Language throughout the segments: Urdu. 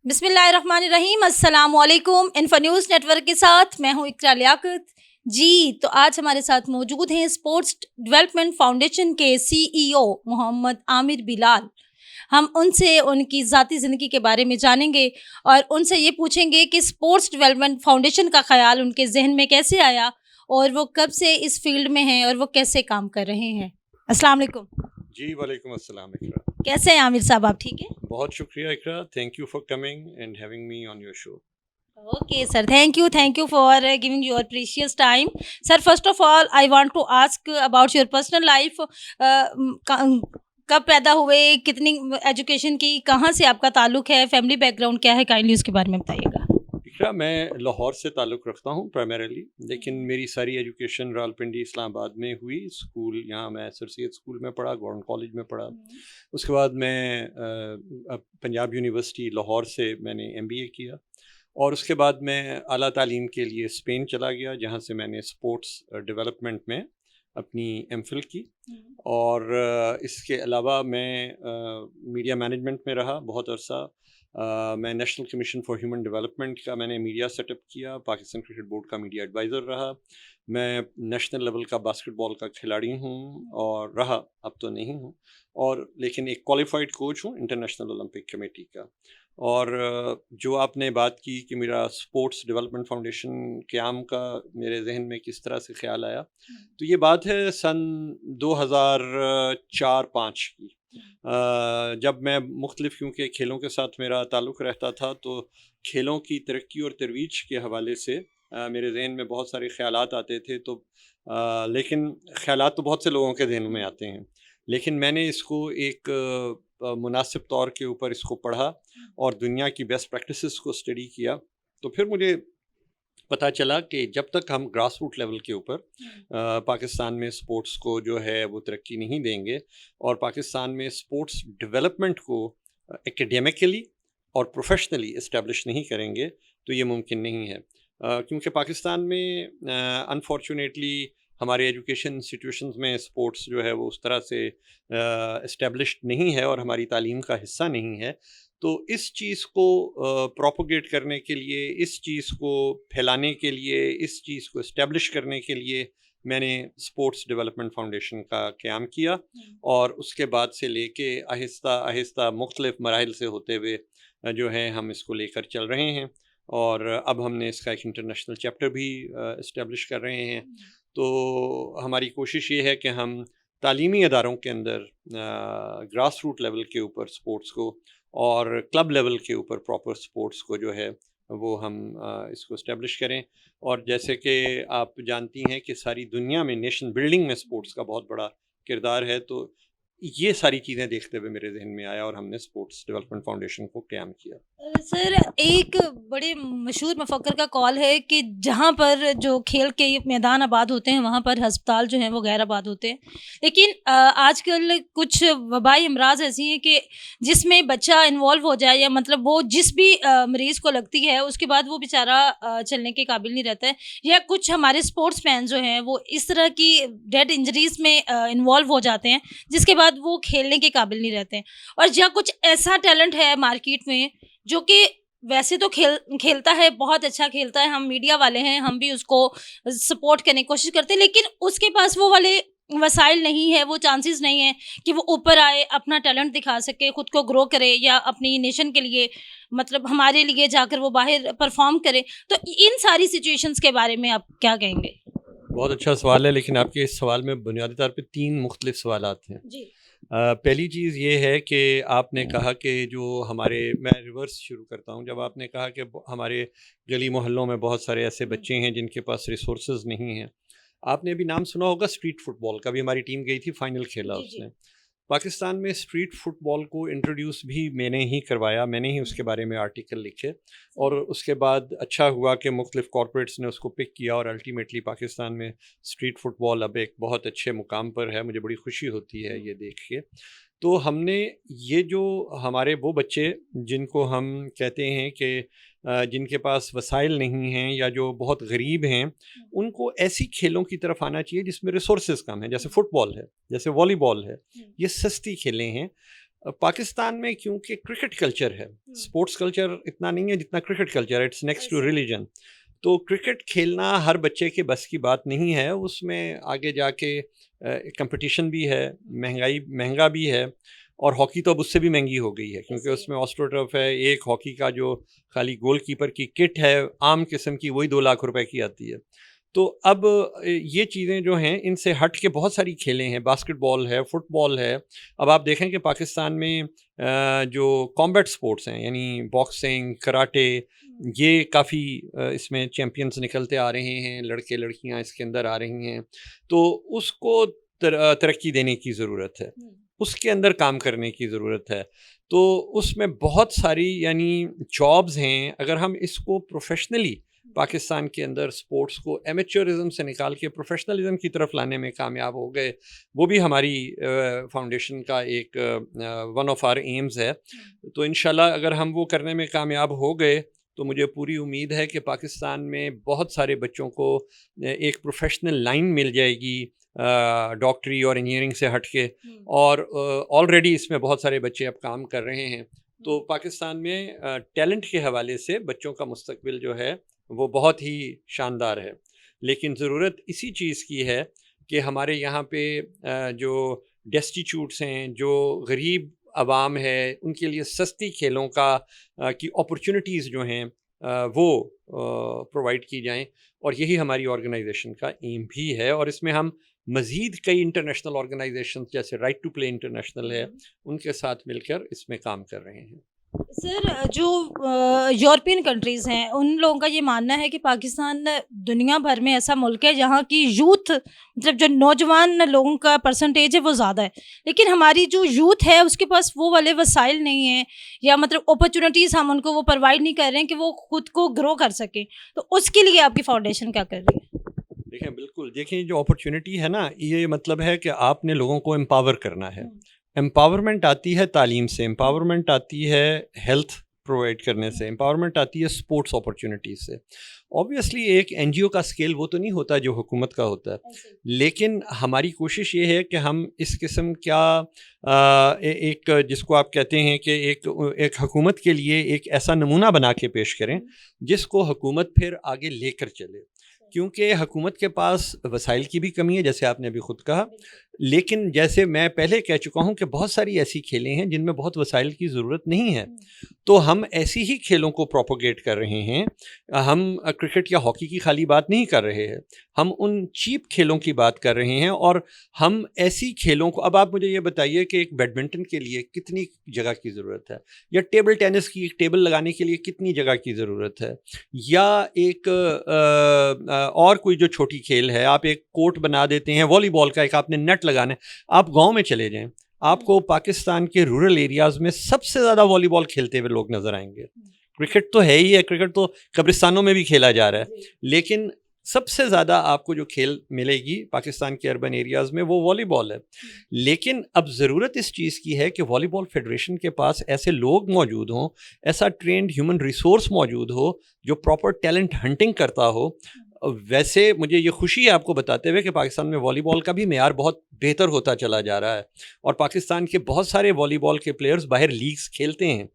بسم اللہ الرحمن الرحیم. السلام علیکم. انفو نیوز نیٹ ورک کے ساتھ میں ہوں اقرا لیاقت. جی تو آج ہمارے ساتھ موجود ہیں اسپورٹس ڈیولپمنٹ فاؤنڈیشن کے CEO محمد عامر بلال. ہم ان سے ان کی ذاتی زندگی کے بارے میں جانیں گے اور ان سے یہ پوچھیں گے کہ اسپورٹس ڈیولپمنٹ فاؤنڈیشن کا خیال ان کے ذہن میں کیسے آیا اور وہ کب سے اس فیلڈ میں ہیں اور وہ کیسے کام کر رہے ہیں. السلام علیکم. جی وعلیکم السلام اقرا. کیسے ہیں عامر صاحب؟ آپ ٹھیک ہیں؟ بہت شکریہ Iqra. Thank you for coming and having me on your show. Okay, sir. Thank you for giving your precious time. Sir, first of all, I want to ask about your personal life. کب پیدا ہوئے، کتنی ایجوکیشن کی، کہاں سے آپ کا تعلق ہے، فیملی بیک گراؤنڈ کیا ہے، کائنڈلی اس کے بارے میں بتائیے گا. اقرا میں لاہور سے تعلق رکھتا ہوں پرائمریلی، لیکن میری ساری ایجوکیشن راولپنڈی اسلام آباد میں ہوئی. اسکول یہاں میں سر سید اسکول میں پڑھا، گورنمنٹ کالج میں پڑھا. اس کے بعد میں پنجاب یونیورسٹی لاہور سے میں نے MBA کیا، اور اس کے بعد میں اعلیٰ تعلیم کے لیے اسپین چلا گیا، جہاں سے میں نے اسپورٹس ڈیولپمنٹ میں اپنی MPhil کی. اور اس کے علاوہ میں میڈیا مینجمنٹ میں رہا بہت عرصہ. میں national commission for human development کا میں نے میڈیا سیٹ اپ کیا، پاکستان کرکٹ بورڈ کا میڈیا ایڈوائزر رہا. میں نیشنل لیول کا باسکٹ بال کا کھلاڑی ہوں اور رہا، اب تو نہیں ہوں، اور لیکن ایک کوالیفائڈ کوچ ہوں انٹرنیشنل اولمپک کمیٹی کا. اور جو آپ نے بات کی کہ میرا اسپورٹس ڈیولپمنٹ فاؤنڈیشن قیام کا میرے ذہن میں کس طرح سے خیال آیا، تو یہ بات ہے سن 2004-05 کی. جب میں مختلف، کیونکہ کھیلوں کے ساتھ میرا تعلق رہتا تھا، تو کھیلوں کی ترقی اور ترویج کے حوالے سے میرے ذہن میں بہت سارے خیالات آتے تھے. تو لیکن خیالات تو بہت سے لوگوں کے ذہنوں میں آتے ہیں، لیکن میں نے اس کو ایک مناسب طور کے اوپر اس کو پڑھا اور دنیا کی بیسٹ پریکٹسز کو اسٹڈی کیا. تو پھر مجھے پتہ چلا کہ جب تک ہم گراس روٹ لیول کے اوپر پاکستان میں اسپورٹس کو جو ہے وہ ترقی نہیں دیں گے، اور پاکستان میں اسپورٹس ڈیولپمنٹ کو اکیڈیمکلی اور پروفیشنلی اسٹیبلش نہیں کریں گے تو یہ ممکن نہیں ہے. کیونکہ پاکستان میں انفارچونیٹلی ہمارے ایجوکیشن انسٹیٹیوشنز میں اسپورٹس جو ہے وہ اس طرح سے اسٹیبلشڈ نہیں ہے اور ہماری تعلیم کا حصہ نہیں ہے. تو اس چیز کو پروپوگیٹ کرنے کے لیے، اس چیز کو پھیلانے کے لیے، اس چیز کو اسٹیبلش کرنے کے لیے میں نے اسپورٹس ڈیولپمنٹ فاؤنڈیشن کا قیام کیا. اور اس کے بعد سے لے کے آہستہ آہستہ مختلف مراحل سے ہوتے ہوئے جو ہے ہم اس کو لے کر چل رہے ہیں، اور اب ہم نے اس کا ایک انٹرنیشنل چیپٹر بھی اسٹیبلش کر رہے ہیں. تو ہماری کوشش یہ ہے کہ ہم تعلیمی اداروں کے اندر گراس روٹ لیول کے اوپر اسپورٹس کو اور کلب لیول کے اوپر پراپر اسپورٹس کو جو ہے وہ ہم اس کو اسٹیبلش کریں. اور جیسے کہ آپ جانتی ہیں کہ ساری دنیا میں نیشن بلڈنگ میں اسپورٹس کا بہت بڑا کردار ہے، تو یہ ساری چیزیں دیکھتے ہوئے میرے ذہن میں آیا اور ہم نے اسپورٹس ڈیولپمنٹ فاؤنڈیشن کو قیام کیا. سر، ایک بڑے مشہور مفکر کا قول ہے کہ جہاں پر جو کھیل کے میدان آباد ہوتے ہیں وہاں پر ہسپتال جو ہیں وہ غیر آباد ہوتے ہیں. لیکن آج کل کچھ وبائی امراض ایسی ہیں کہ جس میں بچہ انوالو ہو جائے، یا مطلب وہ جس بھی مریض کو لگتی ہے اس کے بعد وہ بیچارہ چلنے کے قابل نہیں رہتا ہے، یا کچھ ہمارے اسپورٹس مین جو ہیں وہ اس طرح کی ڈیڈ انجریز میں انوالو ہو جاتے ہیں جس کے بعد وہ کھیلنے کے قابل نہیں رہتے ہیں. اور یا کچھ ایسا ٹیلنٹ ہے مارکیٹ میں جو کہ ویسے تو کھیلتا ہے، بہت اچھا کھیلتا ہے، ہم میڈیا والے ہیں، ہم بھی اس کو سپورٹ کرنے کی کوشش کرتے ہیں، لیکن اس کے پاس وہ والے وسائل نہیں ہے، وہ چانسز نہیں ہیں کہ وہ اوپر آئے، اپنا ٹیلنٹ دکھا سکے، خود کو گرو کرے، یا اپنی نیشن کے لیے، مطلب ہمارے لیے جا کر وہ باہر پرفارم کرے. تو ان ساری سچویشنز کے بارے میں آپ کیا کہیں گے؟ بہت اچھا سوال ہے، لیکن آپ کے اس سوال میں بنیادی طور پہ 3 مختلف سوالات ہیں. جی. پہلی چیز یہ ہے کہ آپ نے کہا کہ جو میں ریورس شروع کرتا ہوں. جب آپ نے کہا کہ ہمارے گلی محلوں میں بہت سارے ایسے بچے ہیں جن کے پاس ریسورسز نہیں ہیں، آپ نے ابھی نام سنا ہوگا اسٹریٹ فٹ بال کا. بھی ہماری ٹیم گئی تھی، فائنل کھیلا اس نے. پاکستان میں اسٹریٹ فٹ بال کو انٹروڈیوس بھی میں نے ہی کروایا، میں نے ہی اس کے بارے میں آرٹیکل لکھے، اور اس کے بعد اچھا ہوا کہ مختلف کارپوریٹس نے اس کو پک کیا، اور الٹیمیٹلی پاکستان میں اسٹریٹ فٹ بال اب ایک بہت اچھے مقام پر ہے. مجھے بڑی خوشی ہوتی ہے یہ دیکھ کے. تو ہم نے یہ جو ہمارے وہ بچے جن کو ہم کہتے ہیں کہ جن کے پاس وسائل نہیں ہیں یا جو بہت غریب ہیں، ان کو ایسی کھیلوں کی طرف آنا چاہیے جس میں ریسورسز کم ہیں، جیسے فٹ بال ہے، جیسے والی بال ہے. یہ سستی کھیلیں ہیں. پاکستان میں کیونکہ کرکٹ کلچر ہے، اسپورٹس کلچر اتنا نہیں ہے جتنا کرکٹ کلچر ہے، اٹس نیکسٹ ٹو ریلیجن. تو کرکٹ کھیلنا ہر بچے کے بس کی بات نہیں ہے، اس میں آگے جا کے کمپٹیشن بھی ہے، مہنگا بھی ہے، اور ہاکی تو اب اس سے بھی مہنگی ہو گئی ہے کیونکہ اس میں آسٹرو ٹرف ہے. ایک ہاکی کا جو خالی گول کیپر کی کٹ ہے عام قسم کی وہی 2 لاکھ روپے کی آتی ہے. تو اب یہ چیزیں جو ہیں ان سے ہٹ کے بہت ساری کھیلیں ہیں، باسکٹ بال ہے، فٹ بال ہے. اب آپ دیکھیں کہ پاکستان میں جو کامبیٹ سپورٹس ہیں یعنی باکسنگ، کراٹے، یہ کافی اس میں چیمپئنز نکلتے آ رہے ہیں، لڑکے لڑکیاں اس کے اندر آ رہی ہیں. تو اس کو ترقی دینے کی ضرورت ہے، اس کے اندر کام کرنے کی ضرورت ہے. تو اس میں بہت ساری یعنی جابز ہیں. اگر ہم اس کو پروفیشنلی پاکستان کے اندر سپورٹس کو ایمیچورزم سے نکال کے پروفیشنلزم کی طرف لانے میں کامیاب ہو گئے، وہ بھی ہماری فاؤنڈیشن کا ایک ون آف آر ایمز ہے. تو انشاءاللہ اگر ہم وہ کرنے میں کامیاب ہو گئے تو مجھے پوری امید ہے کہ پاکستان میں بہت سارے بچوں کو ایک پروفیشنل لائن مل جائے گی ڈاکٹری اور انجینئرنگ سے ہٹ کے، اور آلریڈی اس میں بہت سارے بچے اب کام کر رہے ہیں. تو پاکستان میں ٹیلنٹ کے حوالے سے بچوں کا مستقبل جو ہے وہ بہت ہی شاندار ہے. لیکن ضرورت اسی چیز کی ہے کہ ہمارے یہاں پہ جو ڈیسٹیچیوٹس ہیں، جو غریب عوام ہے، ان کے لیے سستی کھیلوں کی اپرچونٹیز جو ہیں وہ پرووائڈ کی جائیں. اور یہی ہماری آرگنائزیشن کا ایم بھی ہے، اور اس میں ہم مزید کئی انٹرنیشنل آرگنائزیشن جیسے رائٹ ٹو پلے انٹرنیشنل ہے ان کے ساتھ مل کر اس میں کام کر رہے ہیں. سر، جو یورپین کنٹریز ہیں ان لوگوں کا یہ ماننا ہے کہ پاکستان دنیا بھر میں ایسا ملک ہے جہاں کی یوتھ، مطلب جو نوجوان لوگوں کا پرسنٹیج ہے وہ زیادہ ہے، لیکن ہماری جو یوتھ ہے اس کے پاس وہ والے وسائل نہیں ہیں، یا مطلب اپرچونیٹیز ہم ان کو وہ پرووائڈ نہیں کر رہے ہیں کہ وہ خود کو گرو کر سکیں. تو اس کے لیے آپ کی فاؤنڈیشن کیا کر رہی ہے؟ دیکھیں بالکل، دیکھیں جو اپرچونٹی ہے نا، یہ مطلب ہے کہ آپ نے لوگوں کو امپاور کرنا ہے. امپاورمنٹ آتی ہے تعلیم سے، امپاورمنٹ آتی ہے ہیلتھ پرووائڈ کرنے سے، امپاورمنٹ آتی ہے اسپورٹس اپرچونٹیز سے. اوبویسلی ایک این جی او کا اسکیل وہ تو نہیں ہوتا جو حکومت کا ہوتا ہے، لیکن ہماری کوشش یہ ہے کہ ہم اس قسم کیا ایک جس کو آپ کہتے ہیں کہ ایک حکومت کے لیے ایک ایسا نمونہ بنا کے پیش کریں جس کو حکومت پھر آگے لے کر چلے. کیونکہ حکومت کے پاس وسائل کی بھی کمی ہے جیسے آپ نے ابھی خود کہا، لیکن جیسے میں پہلے کہہ چکا ہوں کہ بہت ساری ایسی کھیلیں ہیں جن میں بہت وسائل کی ضرورت نہیں ہے. تو ہم ایسی ہی کھیلوں کو پروپوگیٹ کر رہے ہیں. ہم کرکٹ یا ہاکی کی خالی بات نہیں کر رہے ہیں، ہم ان چیپ کھیلوں کی بات کر رہے ہیں. اور ہم ایسی کھیلوں کو، اب آپ مجھے یہ بتائیے کہ ایک بیڈمنٹن کے لیے کتنی جگہ کی ضرورت ہے، یا ٹیبل ٹینس کی ایک ٹیبل لگانے کے لیے کتنی جگہ کی ضرورت ہے، یا ایک اور کوئی جو چھوٹی کھیل ہے آپ ایک کورٹ بنا دیتے ہیں والی بال کا، ایک آپ نے نیٹ لگانا ہے. آپ گاؤں میں چلے جائیں، آپ کو پاکستان کے رورل ایریاز میں سب سے زیادہ والی بال کھیلتے ہوئے لوگ نظر آئیں گے. کرکٹ تو ہے ہی ہے، کرکٹ تو قبرستانوں میں بھی کھیلا جا رہا ہے، لیکن سب سے زیادہ آپ کو جو کھیل ملے گی پاکستان کے اربن ایریاز میں وہ والی بال ہے. لیکن اب ضرورت اس چیز کی ہے کہ والی بال فیڈریشن کے پاس ایسے لوگ موجود ہوں، ایسا ٹرینڈ ہیومن ریسورس موجود ہو جو پراپر ٹیلنٹ ہنٹنگ کرتا ہو. ویسے مجھے یہ خوشی ہے آپ کو بتاتے ہوئے کہ پاکستان میں والی بال کا بھی معیار بہت بہتر ہوتا چلا جا رہا ہے، اور پاکستان کے بہت سارے والی بال کے پلیئرز باہر لیگز کھیلتے ہیں.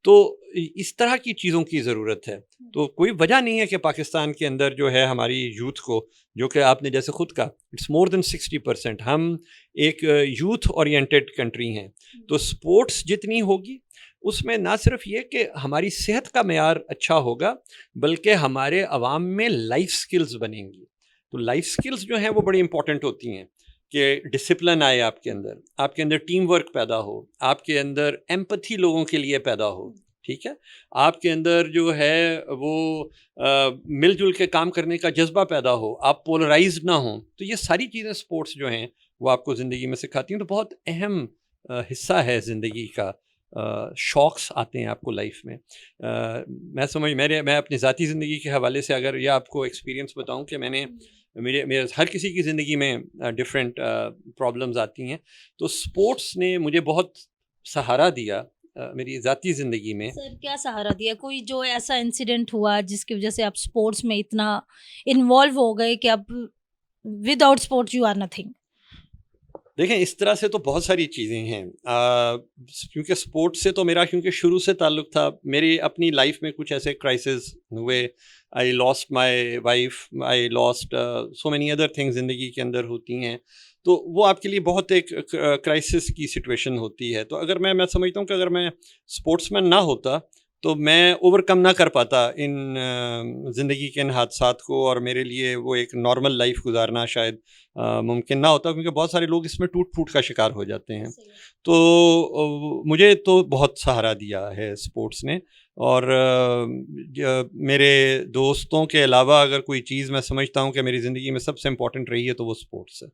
تو اس طرح کی چیزوں کی ضرورت ہے. تو کوئی وجہ نہیں ہے کہ پاکستان کے اندر جو ہے ہماری یوتھ کو، جو کہ آپ نے جیسے خود کہا اٹس مور دین 60%، ہم ایک یوتھ اورینٹیڈ کنٹری ہیں. تو سپورٹس جتنی ہوگی اس میں نہ صرف یہ کہ ہماری صحت کا معیار اچھا ہوگا، بلکہ ہمارے عوام میں لائف سکلز بنیں گی. تو لائف سکلز جو ہیں وہ بڑی امپورٹنٹ ہوتی ہیں کہ ڈسپلن آئے آپ کے اندر ٹیم ورک پیدا ہو، آپ کے اندر ایمپتھی لوگوں کے لیے پیدا ہو، ٹھیک ہے، آپ کے اندر جو ہے وہ مل جل کے کام کرنے کا جذبہ پیدا ہو، آپ پولرائزڈ نہ ہوں. تو یہ ساری چیزیں سپورٹس جو ہیں وہ آپ کو زندگی میں سکھاتی ہیں. تو بہت اہم حصہ ہے زندگی کا. شوقس آتے ہیں آپ کو لائف میں. میں اپنی ذاتی زندگی کے حوالے سے اگر یہ آپ کو ایکسپیرینس بتاؤں کہ میں نے میرے ہر کسی کی زندگی میں ڈفرینٹ پرابلمز آتی ہیں، تو سپورٹس نے مجھے بہت سہارا دیا میری ذاتی زندگی میں. سر کیا سہارا دیا؟ کوئی جو ایسا انسیڈنٹ ہوا جس کی وجہ سے آپ سپورٹس میں اتنا انوالو ہو گئے کہ اب without sports you are nothing? دیکھیں اس طرح سے تو بہت ساری چیزیں ہیں، کیونکہ اسپورٹ سے تو میرا کیونکہ شروع سے تعلق تھا. میری اپنی لائف میں کچھ ایسے کرائسس ہوئے. I lost my wife, I lost so many other things زندگی کے اندر ہوتی ہیں، تو وہ آپ کے لیے بہت ایک کرائسس کی سچویشن ہوتی ہے. تو اگر میں سمجھتا ہوں کہ اگر میں اسپورٹس مین نہ ہوتا تو میں اوور کم نہ کر پاتا ان زندگی کے ان حادثات کو، اور میرے لیے وہ ایک نارمل لائف گزارنا شاید ممکن نہ ہوتا، کیونکہ بہت سارے لوگ اس میں ٹوٹ پھوٹ کا شکار ہو جاتے ہیں. تو مجھے تو بہت سہارا دیا ہے اسپورٹس نے، اور میرے دوستوں کے علاوہ اگر کوئی چیز میں سمجھتا ہوں کہ میری زندگی میں سب سے امپورٹنٹ رہی ہے تو وہ اسپورٹس ہے.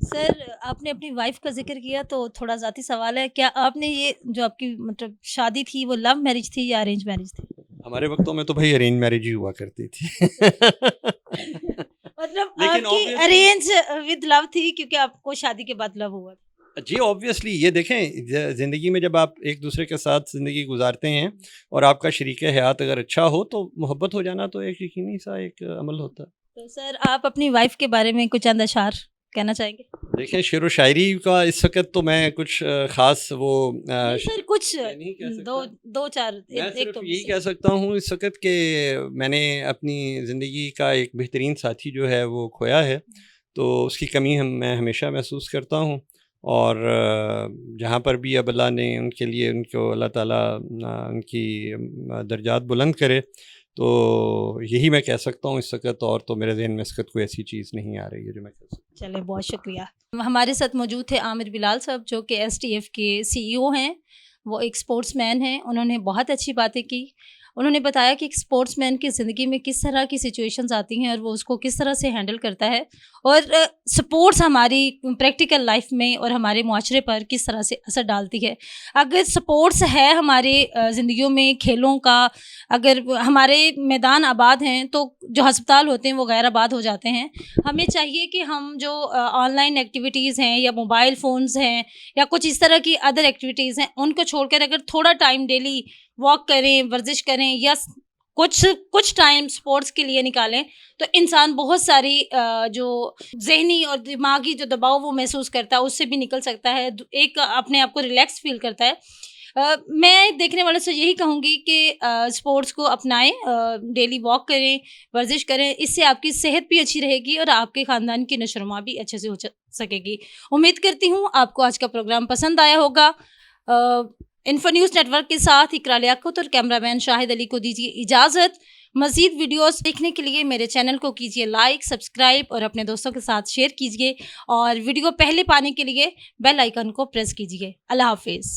سر آپ نے اپنی وائف کا ذکر کیا تو تھوڑا ذاتی سوال ہے، کیا آپ نے یہ جو آپ کی مطلب شادی تھی وہ لو میرج تھی یا ارینج میرج تھی؟ ہمارے وقتوں میں تو بھائی ارینج میرج ہی ہوا کرتی تھی. مطلب لیکن آپ کی ارینج ود لو تھی کیونکہ آپ کو شادی کے بعد لو ہوا تھا؟ جی آبویسلی یہ دیکھیں زندگی میں جب آپ ایک دوسرے کے ساتھ زندگی گزارتے ہیں اور آپ کا شریک حیات اگر اچھا ہو تو محبت ہو جانا تو ایک یقینی سا ایک عمل ہوتا ہے. تو سر آپ اپنی وائف کے بارے میں کچھ چند اشعار کہنا چاہیں گے؟ دیکھیں شعر و شاعری کا اس وقت تو میں کچھ خاص وہ سر کچھ نہیں کہہ سکتا. دو چار میں صرف یہی کہہ سکتا ہوں اس وقت کہ میں نے اپنی زندگی کا ایک بہترین ساتھی جو ہے وہ کھویا ہے، تو اس کی کمی میں ہمیشہ محسوس کرتا ہوں. اور جہاں پر بھی اب اللہ نے ان کے لیے ان کو اللہ تعالیٰ ان کی درجات بلند کرے، تو یہی میں کہہ سکتا ہوں اس وقت. اور تو میرے ذہن میں اس وقت کوئی ایسی چیز نہیں آ رہی ہے جو میں کہہ سکتا ہوں. چلے بہت شکریہ. ہمارے ساتھ موجود تھے عامر بلال صاحب جو کہ STF کے CEO ہیں، وہ ایک اسپورٹس مین ہیں. انہوں نے بہت اچھی باتیں کی. انہوں نے بتایا کہ ایک اسپورٹس مین کی زندگی میں کس طرح کی سچویشنز آتی ہیں اور وہ اس کو کس طرح سے ہینڈل کرتا ہے، اور سپورٹس ہماری پریکٹیکل لائف میں اور ہمارے معاشرے پر کس طرح سے اثر ڈالتی ہے. اگر سپورٹس ہے ہمارے زندگیوں میں کھیلوں کا، اگر ہمارے میدان آباد ہیں تو جو ہسپتال ہوتے ہیں وہ غیر آباد ہو جاتے ہیں. ہمیں چاہیے کہ ہم جو آن لائن ایکٹیویٹیز ہیں یا موبائل فونز ہیں یا کچھ اس طرح کی ادر ایکٹیویٹیز ہیں ان کو چھوڑ کر اگر تھوڑا ٹائم ڈیلی واک کریں، ورزش کریں یا کچھ ٹائم سپورٹس کے لیے نکالیں تو انسان بہت ساری جو ذہنی اور دماغی جو دباؤ وہ محسوس کرتا ہے اس سے بھی نکل سکتا ہے، ایک اپنے آپ کو ریلیکس فیل کرتا ہے. میں دیکھنے والے سے یہی کہوں گی کہ اسپورٹس کو اپنائیں، ڈیلی واک کریں، ورزش کریں. اس سے آپ کی صحت بھی اچھی رہے گی اور آپ کے خاندان کی نشو و نما بھی اچھے سے ہو سکے گی. امید کرتی ہوں آپ کو آج کا پروگرام پسند آیا ہوگا. انفو نیوز نیٹ ورک کے ساتھ اقرا لیاقت اور کیمرہ مین شاہد علی کو دیجیے اجازت. مزید ویڈیوز دیکھنے کے لیے میرے چینل کو کیجیے لائک، سبسکرائب اور اپنے دوستوں کے ساتھ شیئر کیجیے، اور ویڈیو پہلے پانے کے لیے بیل آئیکن کو پریس کیجیے. اللہ حافظ.